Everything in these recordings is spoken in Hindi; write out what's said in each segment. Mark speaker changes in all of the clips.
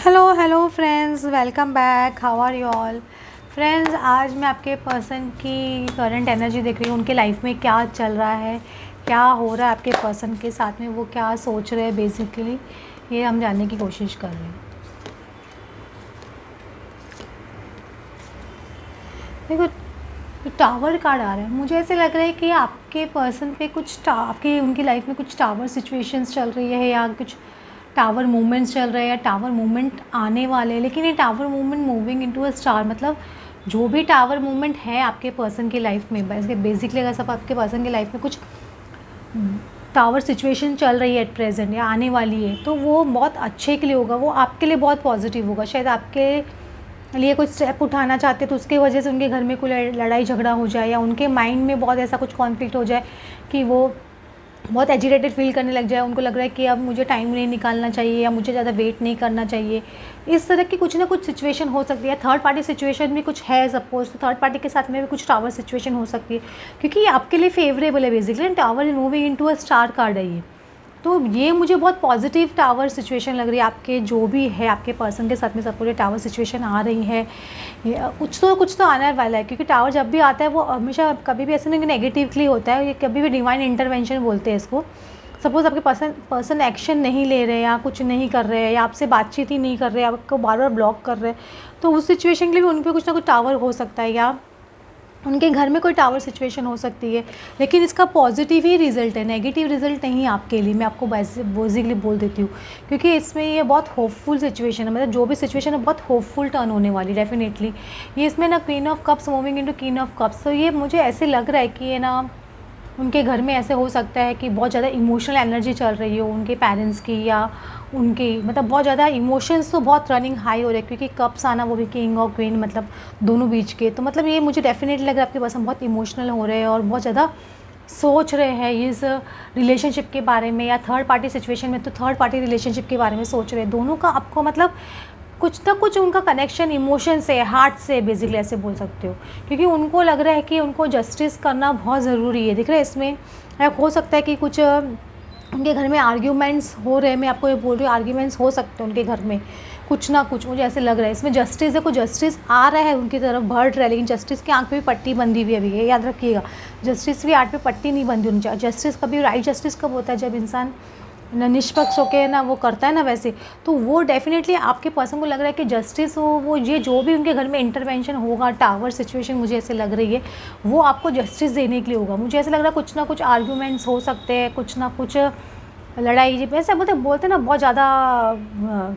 Speaker 1: Hello friends, welcome back. How are you all friends. आज मैं आपके पर्सन की करंट एनर्जी देख रही हूँ। उनके लाइफ में क्या चल रहा है, क्या हो रहा है आपके पर्सन के साथ में, वो क्या सोच रहे हैं बेसिकली, ये हम जानने की कोशिश कर रहे हैं। देखो, टावर कार्ड आ रहा है। मुझे ऐसे लग रहा है कि आपके पर्सन पे कुछ आपकी उनकी लाइफ में कुछ टावर सिचुएशंस चल रही है, या कुछ टावर मूवमेंट्स चल रहे हैं, या टावर मूवमेंट आने वाले हैं। लेकिन ये tower movement moving into a star, मतलब जो भी टावर मूवमेंट है आपके पर्सन की लाइफ में, बेसिकली अगर सब आपके पर्सन की लाइफ में कुछ टावर सिचुएशन चल रही है एट प्रेजेंट या आने वाली है, तो वो बहुत अच्छे के लिए होगा, वो आपके लिए बहुत पॉजिटिव होगा। शायद आपके लिए कुछ स्टेप उठाना चाहते तो उसकी वजह से उनके घर में कोई लड़ाई झगड़ा हो जाए, या उनके माइंड में बहुत ऐसा कुछ कॉन्फ्लिक्ट हो जाए कि वो बहुत एजिटेटेड फील करने लग जाए। उनको लग रहा है कि अब मुझे टाइम नहीं निकालना चाहिए, या मुझे ज़्यादा वेट नहीं करना चाहिए। इस तरह की कुछ ना कुछ सिचुएशन हो सकती है। थर्ड पार्टी सिचुएशन भी कुछ है सपोज, तो थर्ड पार्टी के साथ में भी कुछ टावर सिचुएशन हो सकती है, क्योंकि ये आपके लिए फेवरेबल है। Basically tower moving into a star card है ये, तो ये मुझे बहुत पॉजिटिव टावर सिचुएशन लग रही है। आपके जो भी है आपके पर्सन के साथ में सपोज टावर सिचुएशन आ रही है, कुछ तो आने वाला है, क्योंकि टावर जब भी आता है वो हमेशा कभी भी ऐसा नहीं कि नेगेटिवली होता है, ये कभी भी डिवाइन इंटरवेंशन बोलते हैं इसको। सपोज़ आपके पर्सन एक्शन नहीं ले रहे, या कुछ नहीं कर रहे हैं, या आपसे बातचीत ही नहीं कर रहे, आपको बार बार ब्लॉक कर रहे हैं, तो उस सिचुएशन के लिए भी उन पर कुछ ना कुछ टावर हो सकता है, या उनके घर में कोई टावर सिचुएशन हो सकती है। लेकिन इसका पॉजिटिव ही रिजल्ट है, नेगेटिव रिजल्ट नहीं आपके लिए। मैं आपको बेसिकली बोल देती हूँ, क्योंकि इसमें ये बहुत होपफुल सिचुएशन है। मतलब जो भी सिचुएशन है बहुत होपफुल टर्न होने वाली डेफिनेटली। ये इसमें ना queen of cups moving into king of cups, तो ये मुझे ऐसे लग रहा है कि ये ना उनके घर में ऐसे हो सकता है कि बहुत ज़्यादा इमोशनल एनर्जी चल रही हो उनके पेरेंट्स की, या उनकी मतलब बहुत ज़्यादा इमोशंस तो बहुत रनिंग हाई हो रहे हैं, क्योंकि कप्स आना वो भी किंग और क्वीन, मतलब दोनों बीच के। तो मतलब ये मुझे डेफिनेटली लग रहा है आपके पर्सन बहुत इमोशनल हो रहे हैं और बहुत ज़्यादा सोच रहे हैं इस रिलेशनशिप के बारे में, या थर्ड पार्टी सिचुएशन में तो थर्ड पार्टी रिलेशनशिप के बारे में सोच रहे हैं। दोनों का आपको मतलब कुछ ना कुछ उनका कनेक्शन इमोशन से, हार्ट से, बेसिकली ऐसे बोल सकते हो, क्योंकि उनको लग रहा है कि उनको जस्टिस करना बहुत ज़रूरी है। दिख रहा है इसमें हो सकता है कि कुछ उनके घर में आर्ग्यूमेंट्स हो रहे हैं। मैं आपको ये बोल रही हूँ, आर्ग्यूमेंट्स हो सकते हैं उनके घर में कुछ ना कुछ, मुझे ऐसे लग रहा है। इसमें जस्टिस, देखो जस्टिस आ रहा है उनकी तरफ, बढ़ रहा है, लेकिन जस्टिस की आंख पे भी पट्टी बंधी हुई है अभी, ये याद रखिएगा। जस्टिस भी आंख पे पट्टी नहीं बंधी होनी चाहिए। जस्टिस कभी, राइट जस्टिस कब होता है, जब इंसान ना निष्पक्ष होकर ना वो करता है ना वैसे, तो वो डेफिनेटली आपके पर्सन को लग रहा है कि जस्टिस हो, वो ये जो भी उनके घर में इंटरवेंशन होगा, टावर सिचुएशन मुझे ऐसे लग रही है, वो आपको जस्टिस देने के लिए होगा। मुझे ऐसे लग रहा है कुछ ना कुछ आर्ग्यूमेंट्स हो सकते हैं, कुछ ना कुछ लड़ाई, वैसे बोलते ना बहुत ज़्यादा,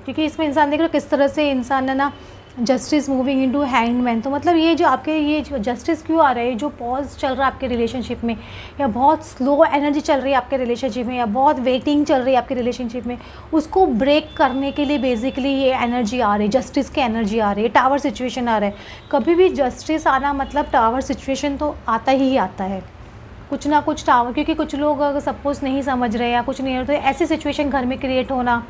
Speaker 1: क्योंकि इसमें इंसान देख रहे हो किस तरह से इंसान है ना जस्टिस मूविंग इनटू हैंगमैन। तो मतलब ये जो आपके ये जो जस्टिस क्यों आ रहा है, जो पॉज चल रहा है आपके रिलेशनशिप में, या बहुत स्लो एनर्जी चल रही है आपके रिलेशनशिप में, या बहुत वेटिंग चल रही है आपके रिलेशनशिप में, उसको ब्रेक करने के लिए बेसिकली ये एनर्जी आ रही है, जस्टिस की एनर्जी आ रही है, टावर सिचुएशन आ रहा है। कभी भी जस्टिस आना मतलब टावर सिचुएशन तो आता ही आता है, कुछ ना कुछ टावर, क्योंकि कुछ लोग अगर सपोज नहीं समझ रहे या कुछ नहीं हो, तो ऐसी सिचुएशन घर में क्रिएट होना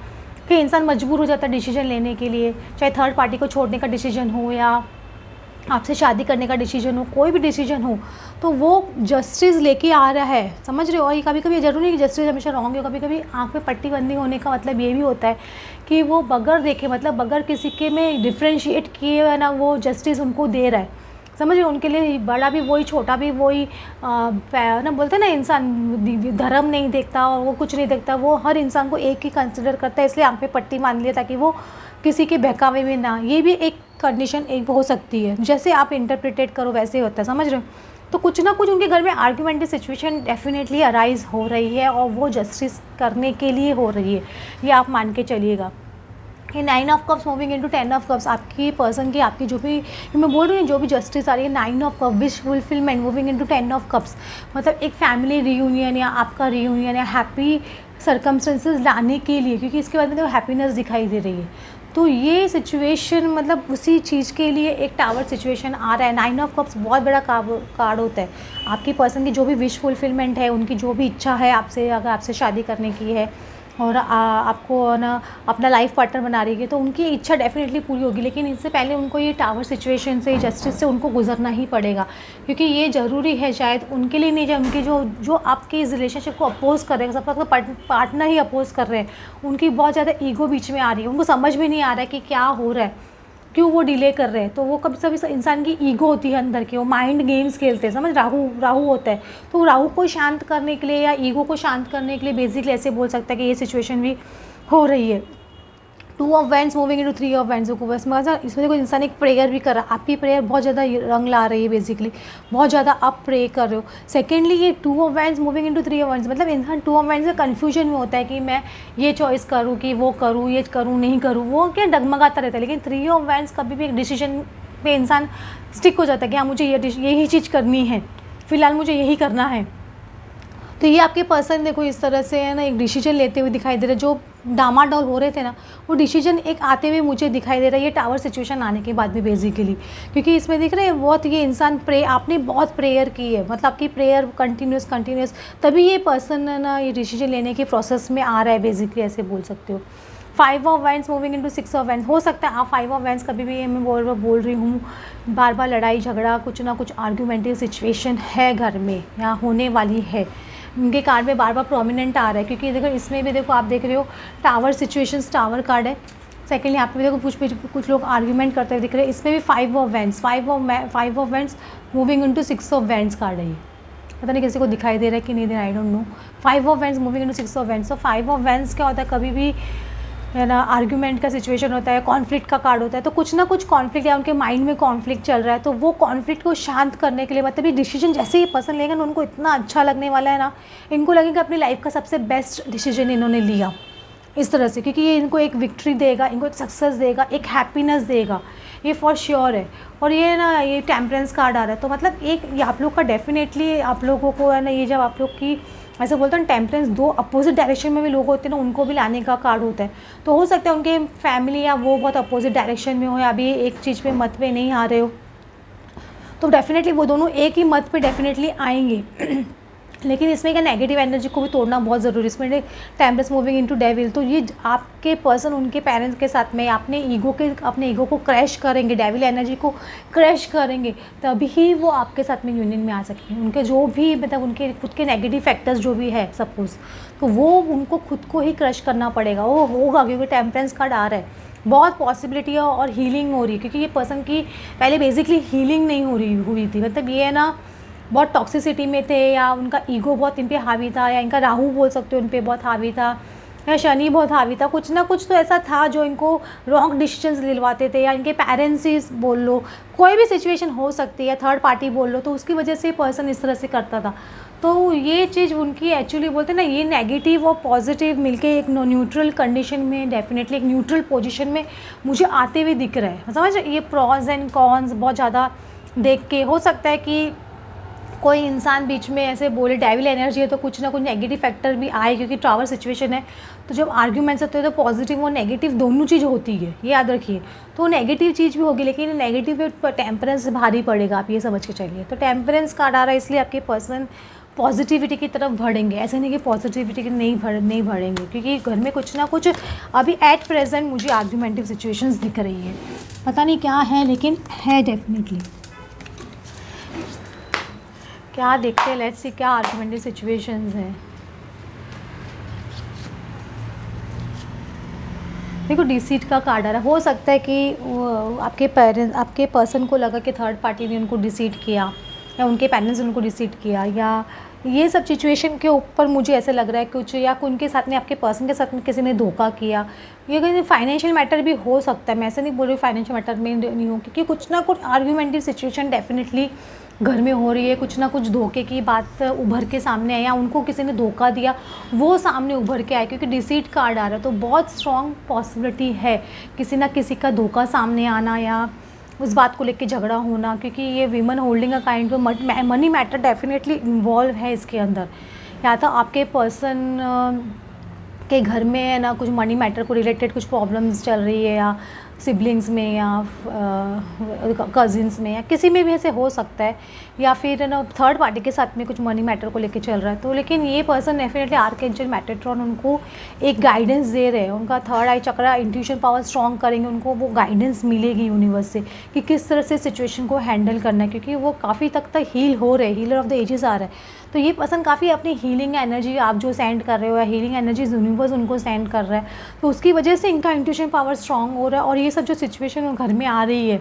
Speaker 1: कि इंसान मजबूर हो जाता है डिसीजन लेने के लिए, चाहे थर्ड पार्टी को छोड़ने का डिसीजन हो, या आपसे शादी करने का डिसीजन हो, कोई भी डिसीजन हो, तो वो जस्टिस लेके आ रहा है, समझ रहे हो। और ये कभी कभी जरूरी नहीं कि जस्टिस हमेशा रॉन्ग हो, कभी कभी आँख में पट्टी बंदी होने का मतलब ये भी होता है कि वो बगैर देखे, मतलब बगैर किसी के में डिफ्रेंशिएट किए है ना, वो जस्टिस उनको दे रहा है। समझ रहे हो, उनके लिए बड़ा भी वही, छोटा भी वही, ना बोलते हैं ना इंसान धर्म नहीं देखता और वो कुछ नहीं देखता, वो हर इंसान को एक ही कंसिडर करता है, इसलिए आंख पे पट्टी मान लिया ताकि वो किसी के बहकावे में ना। ये भी एक कंडीशन एक हो सकती है, जैसे आप इंटरप्रिटेट करो वैसे ही होता है, समझ रहे हो। तो कुछ ना कुछ उनके घर में आर्ग्यूमेंटिव सिचुएशन डेफिनेटली अराइज हो रही है, और वो जस्टिस करने के लिए हो रही है, ये आप मान के चलिएगा। ये 9 of cups moving into 10 of cups, आपकी पर्सन की, आपकी जो भी, मैं बोल रही हूँ जो भी जस्टिस आ रही है, 9 of cup, wish fulfilment moving into 10 of cups, मतलब एक फैमिली रियूनियन या आपका रियूनियन या हैप्पी सर्कमस्टेंसेस लाने के लिए, क्योंकि इसके बाद में तो हैप्पीनेस दिखाई दे रही है। तो ये सिचुएशन मतलब उसी चीज़ के लिए एक टावर सिचुएशन आ रहा है। 9 ऑफ कप्स बहुत बड़ा कार्ड होता है। आपकी पर्सन की जो भी विश फुलफिलमेंट है, उनकी जो भी इच्छा है आपसे, अगर आपसे शादी करने की है, और आपको ना अपना लाइफ पार्टनर बना रही है, तो उनकी इच्छा डेफिनेटली पूरी होगी। लेकिन इससे पहले उनको ये टावर सिचुएशन से, जस्टिस से उनको गुजरना ही पड़ेगा, क्योंकि ये ज़रूरी है, शायद उनके लिए नहीं, जो उनके जो आपके इस रिलेशनशिप को अपोज कर रहे हैं, सब आपका पार्टनर ही अपोज कर रहे हैं, उनकी बहुत ज़्यादा ईगो बीच में आ रही है, उनको समझ में नहीं आ रहा है कि क्या हो रहा है, क्यों वो डिले कर रहे हैं। तो वो कभी कभी इंसान की ईगो होती है अंदर की, वो माइंड गेम्स खेलते हैं, समझ, राहु होता है। तो राहु को शांत करने के लिए या ईगो को शांत करने के लिए बेसिकली ऐसे बोल सकता है कि ये सिचुएशन भी हो रही है। 2 of wands moving into 3 of wands को बस मतलब इसमें देखो इंसान एक प्रेयर भी कर रहा है, आपकी प्रेयर बहुत ज़्यादा रंग ला रही है, बेसिकली बहुत ज़्यादा आप प्रे कर रहे हो। सेकेंडली ये 2 of wands moving into 3 of wands, मतलब इंसान 2 ऑफ वैंड्स में कन्फ्यूजन में होता है कि मैं ये चॉइस करूँ कि वो करूँ, ये करूँ नहीं करूँ, वो क्या डगमगाता रहता है। लेकिन 3 ऑफ वैंड्स कभी भी एक डिसीजन पे इंसान स्टिक हो जाता है कि हाँ मुझे यही चीज़ करनी है, फिलहाल मुझे यही करना है। तो ये आपके पर्सन देखो इस तरह से है ना, एक डिसीजन लेते हुए दिखाई दे रहा है। जो डामाडोल हो रहे थे ना, वो डिसीजन एक आते हुए मुझे दिखाई दे रहा है ये टावर सिचुएशन आने के बाद भी बेसिकली, क्योंकि इसमें दिख रहे हैं बहुत ये इंसान आपने बहुत प्रेयर की है, मतलब आपकी प्रेयर कंटिन्यूस, तभी ये पर्सन है ना ये डिसीजन लेने के प्रोसेस में आ रहा है, बेसिकली ऐसे बोल सकते हो। 5 of wands moving into 6 of wands, हो सकता है आप 5 ऑफ वैंड्स कभी भी मैं बोल रही हूँ, बार बार लड़ाई झगड़ा, कुछ ना कुछ आर्ग्यूमेंटिव सिचुएशन है घर में या होने वाली है, उनके कार्ड में बार बार प्रोमिनेंट आ रहा है। क्योंकि देखो इसमें भी देखो आप देख रहे हो टावर सिचुएशंस, टावर कार्ड है। सेकेंडली यहाँ पे देखो कुछ लोग आर्ग्यूमेंट करते हुए दिख रहे हैं। इसमें भी 5 of wands, 5 of wands moving into 6 of wands card है ये, पता नहीं किसी को दिखाई दे रहा है कि नहीं दे रहा, I don't know. 5 of wands moving into 6 of wands. तो 5 ऑफ वैंड्स क्या होता है, कभी भी है ना आर्ग्यूमेंट का सिचुएशन होता है, कॉन्फ्लिक्ट का कार्ड होता है। तो कुछ ना कुछ कॉन्फ्लिक्ट या उनके माइंड में कॉन्फ्लिक्ट चल रहा है, तो वो कॉन्फ्लिक्ट को शांत करने के लिए, मतलब ये डिसीजन जैसे ही पसंद लेगा ना उनको इतना अच्छा लगने वाला है ना, इनको लगेगा अपनी लाइफ का सबसे बेस्ट डिसीजन इन्होंने लिया इस तरह से, क्योंकि ये इनको एक विक्ट्री देगा, इनको एक सक्सेस देगा, एक हैप्पीनेस देगा, ये फॉर श्योर है। और ये ना ये टेम्परेंस कार्ड आ रहा है, तो मतलब एक ये आप लोग का डेफिनेटली आप लोगों को है ना, ये जब आप लोग की ऐसे बोलते हैं टेम्परेंस, 2 अपोजिट डायरेक्शन में भी लोग होते हैं ना, उनको भी लाने का कार्ड होता है। तो हो सकता है उनके फैमिली या वो बहुत अपोजिट डायरेक्शन में हो, या अभी एक चीज़ पे मत पे नहीं आ रहे हो, तो डेफिनेटली वो दोनों एक ही मत पे डेफिनेटली आएंगे। लेकिन इसमें क्या नेगेटिव एनर्जी को भी तोड़ना बहुत ज़रूरी है। इसमें टेम्परेंस मूविंग इनटू डेविल, तो ये आपके पर्सन उनके पेरेंट्स के साथ में अपने ईगो को क्रैश करेंगे, डेविल एनर्जी को क्रैश करेंगे, तभी वो आपके साथ में यूनियन में आ सकेंगे। उनके जो भी मतलब उनके खुद के नेगेटिव फैक्टर्स जो भी है सपोज, तो वो उनको खुद को ही क्रश करना पड़ेगा, वो होगा, क्योंकि टेम्परेंस कार्ड आ रहा है। बहुत पॉसिबिलिटी है और हीलिंग हो रही है, क्योंकि ये पर्सन की पहले बेसिकली हीलिंग नहीं हुई थी, मतलब ये है ना बहुत टॉक्सिसिटी में थे, या उनका ईगो बहुत इन पे हावी था, या इनका राहु बोल सकते हो उन पे बहुत हावी था, या शनि बहुत हावी था, कुछ ना कुछ तो ऐसा था जो इनको रॉन्ग डिसीजंस दिलवाते थे, या इनके पेरेंट्स ही बोल लो, कोई भी सिचुएशन हो सकती है, या थर्ड पार्टी बोल लो, तो उसकी वजह से पर्सन इस तरह से करता था। तो ये चीज़ उनकी एक्चुअली बोलते हैं ना, ये नेगेटिव और पॉजिटिव मिलके एक न्यूट्रल कंडीशन में, डेफिनेटली एक न्यूट्रल पोजीशन में मुझे आते हुए दिख रहा है। समझ, ये प्रॉज एंड कॉन्स बहुत ज़्यादा देख के हो सकता है कि कोई इंसान बीच में ऐसे बोले डेविल एनर्जी है तो कुछ ना कुछ नेगेटिव फैक्टर भी आए, क्योंकि टावर सिचुएशन है। तो जब आर्ग्यूमेंट्स होते हैं तो पॉजिटिव और नेगेटिव दोनों चीज़ होती है, ये याद रखिए। तो नेगेटिव चीज़ भी होगी, लेकिन नेगेटिव पे टेम्परेंस भारी पड़ेगा, आप ये समझ के चलिए। तो टेम्परेंस कार्ड आ रहा है, इसलिए आपके पर्सन पॉजिटिविटी की तरफ बढ़ेंगे। ऐसे नहीं कि पॉजिटिविटी की नहीं बढ़ेंगे, क्योंकि घर में कुछ ना कुछ अभी एट प्रेजेंट मुझे आर्ग्यूमेंटिव सिचुएशंस दिख रही है, पता नहीं क्या है लेकिन है डेफिनेटली। क्या देखते हैं, लेट्स सी क्या आर्ग्यूमेंटिव सिचुएशंस हैं। देखो डिसीट का कार्ड आ रहा है, हो सकता है कि आपके पर्सन को लगा कि थर्ड पार्टी ने उनको डिसीट किया, या उनके पेरेंट्स ने उनको डिसीट किया, या ये सब सिचुएशन के ऊपर मुझे ऐसे लग रहा है कुछ, या उनके साथ में आपके पर्सन के साथ में किसी ने धोखा किया। ये कहीं फाइनेंशियल मैटर भी हो सकता है, मैं ऐसे नहीं बोल रही फाइनेंशियल मैटर में नहीं हो, क्योंकि कुछ ना कुछ आर्ग्यूमेंटिव सिचुएशन डेफिनेटली घर में हो रही है। कुछ ना कुछ धोखे की बात उभर के सामने आए, या उनको किसी ने धोखा दिया वो सामने उभर के आए, क्योंकि डिसीट कार्ड आ रहा है। तो बहुत स्ट्रॉन्ग पॉसिबिलिटी है किसी ना किसी का धोखा सामने आना, या उस बात को लेके झगड़ा होना, क्योंकि ये women holding a kind of money matter definitely involve है इसके अंदर। या तो आपके पर्सन के घर में है ना कुछ मनी मैटर को रिलेटेड कुछ प्रॉब्लम्स चल रही है, या सिबलिंग्स में या कज़िन्स में या किसी में भी ऐसे हो सकता है, या फिर ना थर्ड पार्टी के साथ में कुछ मनी मैटर को लेके चल रहा है। तो लेकिन ये पर्सन डेफिनेटली आर्कएंजल मेटाट्रॉन उनको एक गाइडेंस दे रहे हैं, उनका थर्ड आई चक्रा इंट्यूशन पावर स्ट्रॉन्ग करेंगे, उनको वो गाइडेंस मिलेगी यूनिवर्स से कि किस तरह से सिचुएशन को हैंडल करना है, क्योंकि वो काफ़ी तक हील हो रहे हैं, हीलर ऑफ द एजेस आ रहा है। तो ये पर्सन काफ़ी अपनी हीलिंग एनर्जी आप जो सेंड कर रहे हो या हीलिंग एनर्जीज यूनिवर्स उनको सेंड कर रहा है, तो उसकी वजह से इनका इंट्यूशन पावर स्ट्रांग हो रहा है। और ये सब जो सिचुएशन घर में आ रही है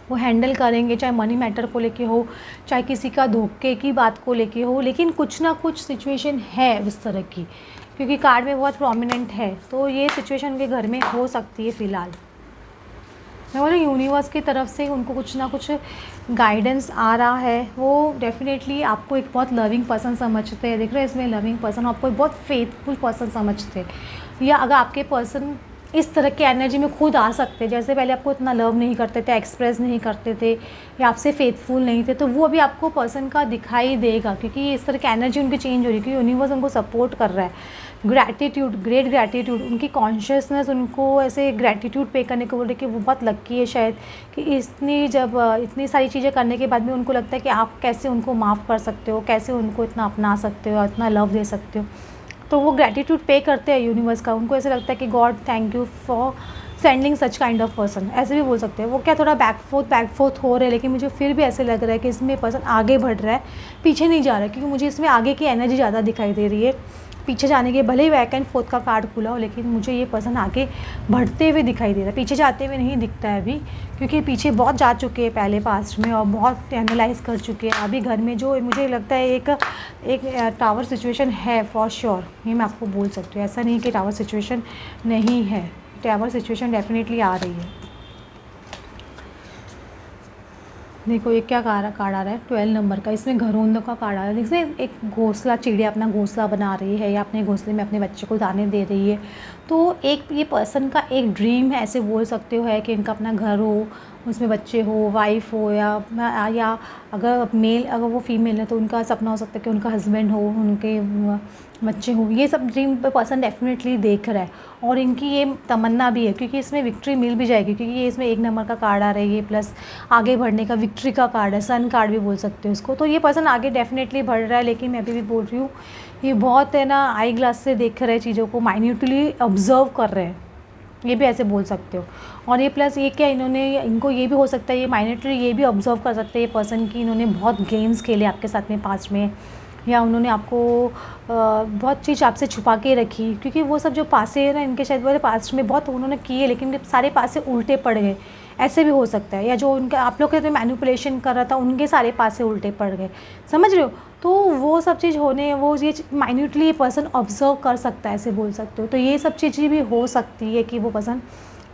Speaker 1: वो हैंडल करेंगे, चाहे मनी मैटर को लेके हो, चाहे किसी का धोखे की बात को लेके हो, लेकिन कुछ ना कुछ सिचुएशन है इस तरह की, क्योंकि कार्ड में बहुत प्रोमिनेंट है। तो ये सिचुएशन उनके घर में हो सकती है फ़िलहाल। मैं बोलूँ यूनिवर्स की तरफ से उनको कुछ ना कुछ गाइडेंस आ रहा है। वो डेफिनेटली आपको एक बहुत लविंग पर्सन समझते हैं, देख रहे हैं इसमें लविंग पर्सन, आपको एक बहुत फेथफुल पर्सन समझते हैं। या अगर आपके पर्सन इस तरह की एनर्जी में खुद आ सकते, जैसे पहले आपको इतना लव नहीं करते थे, एक्सप्रेस नहीं करते थे या आपसे फेथफुल नहीं थे, तो वो अभी आपको पर्सन का दिखाई देगा, क्योंकि इस तरह की एनर्जी उनकी चेंज हो रही है, क्योंकि यूनिवर्स उनको सपोर्ट कर रहा है। ग्रैटिट्यूड, ग्रेट ग्रैटिट्यूड, उनकी कॉन्शियसनेस उनको ऐसे ग्रैटिट्यूड पे करने को बोल रही है कि वो बहुत लक्की है शायद, कि इतनी सारी चीज़ें करने के बाद भी उनको लगता है कि आप कैसे उनको माफ़ कर सकते हो, कैसे उनको इतना अपना सकते हो, इतना लव दे सकते हो। तो वो ग्रैटिट्यूड पे करते हैं यूनिवर्स का, उनको ऐसे लगता है कि God thank you for sending such kind of person, ऐसे भी बोल सकते हैं। वो क्या थोड़ा बैक फोर्थ हो रहे हैं, लेकिन मुझे फिर भी ऐसे लग रहा है कि इसमें पर्सन आगे बढ़ रहा है, पीछे नहीं जा रहा है, क्योंकि मुझे इसमें आगे की एनर्जी ज़्यादा दिखाई दे रही है। पीछे जाने के भले ही बैक एंड फोर्थ का कार्ड खुला हो, लेकिन मुझे ये पर्सन आगे बढ़ते हुए दिखाई दे रहा है, पीछे जाते हुए नहीं दिखता है अभी, क्योंकि पीछे बहुत जा चुके हैं पहले पास्ट में और बहुत एनालाइज कर चुके हैं। अभी घर में जो मुझे लगता है एक टावर सिचुएशन है फॉर श्योर, ये मैं आपको बोल सकती हूँ। ऐसा नहीं कि टावर सिचुएशन नहीं है, टावर सिचुएशन डेफिनेटली आ रही है। देखो ये क्या कार्ड आ रहा है, 12 नंबर का, इसमें घरोंदों का कार्ड आ रहा है। देखिए एक घोंसला, चिड़िया अपना घोंसला बना रही है या अपने घोंसले में अपने बच्चे को दाने दे रही है। तो एक ये पर्सन का एक ड्रीम है, ऐसे बोल सकते हो, है कि इनका अपना घर हो, उसमें बच्चे हो, वाइफ हो, या अगर वो फीमेल है तो उनका सपना हो सकता है कि उनका हस्बैंड हो, उनके बच्चे हो। ये सब ड्रीम पे पर्सन डेफिनेटली देख रहा है और इनकी ये तमन्ना भी है, क्योंकि इसमें विक्ट्री मिल भी जाएगी, क्योंकि ये इसमें 1 नंबर का कार्ड आ रहा है, ये प्लस आगे बढ़ने का विक्ट्री का कार्ड है, सन कार्ड भी बोल सकते हो इसको। तो ये पर्सन आगे डेफिनेटली बढ़ रहा है, लेकिन मैं अभी भी बोल रही हूँ ये बहुत है ना आई ग्लास से देख रहे हैं चीज़ों को, माइन्यूटली ऑब्जर्व कर रहे हैं, ये भी ऐसे बोल सकते हो। और ये प्लस ये क्या इनको ये भी हो सकता है, ये माइन्यूटली ये भी ऑब्जर्व कर सकते हैं ये पर्सन की इन्होंने बहुत गेम्स खेले आपके साथ में पास्ट में, या उन्होंने आपको बहुत चीज़ आपसे छुपा के रखी, क्योंकि वो सब जो पासे है ना इनके शायद वो पास्ट में बहुत उन्होंने किए, लेकिन सारे पासे उल्टे पड़ गए, ऐसे भी हो सकता है। या जो उनका आप लोग के मैनिपुलेशन कर रहा था उनके सारे पासे उल्टे पड़ गए, समझ रहे हो। तो वो सब चीज़ होने, वो ये माइन्यूटली ये पर्सन ऑब्जर्व कर सकता है, ऐसे बोल सकते हो। तो ये सब चीज़ें भी हो सकती है कि वो पर्सन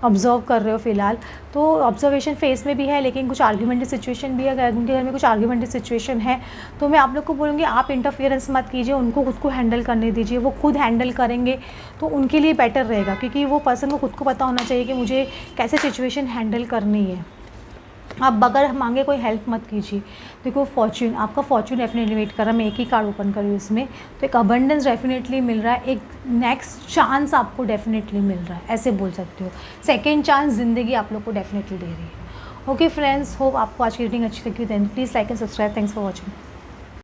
Speaker 1: ऑब्जर्व कर रहे हो फ़िलहाल, तो ऑब्जर्वेशन फेस में भी है, लेकिन कुछ आर्ग्यूमेंटल सिचुएशन भी है। अगर उनके घर में कुछ आर्ग्यूमेंटल सिचुएशन है तो मैं आप लोग को बोलूँगी आप इंटरफेरेंस मत कीजिए, उनको खुद को हैंडल करने दीजिए, वो खुद हैंडल करेंगे तो उनके लिए बेटर रहेगा, क्योंकि वो पर्सन को खुद को पता होना चाहिए कि मुझे कैसे सिचुएशन हैंडल करनी है। आप बगैर मांगे कोई हेल्प मत कीजिए। देखो फॉर्च्यून, आपका फॉर्च्यून डेफिनेटली वेट कर रहा है। मैं एक ही कार्ड ओपन कर रही हूँ इसमें, तो एक अबंडेंस डेफिनेटली मिल रहा है, एक नेक्स्ट चांस आपको डेफिनेटली मिल रहा है, ऐसे बोल सकते हो। सेकेंड चांस ज़िंदगी आप लोग को डेफिनेटली दे रही है। ओके फ्रेंड्स, होप आपको आज की रीडिंग अच्छी लगी, then please like and subscribe. Thanks for watching.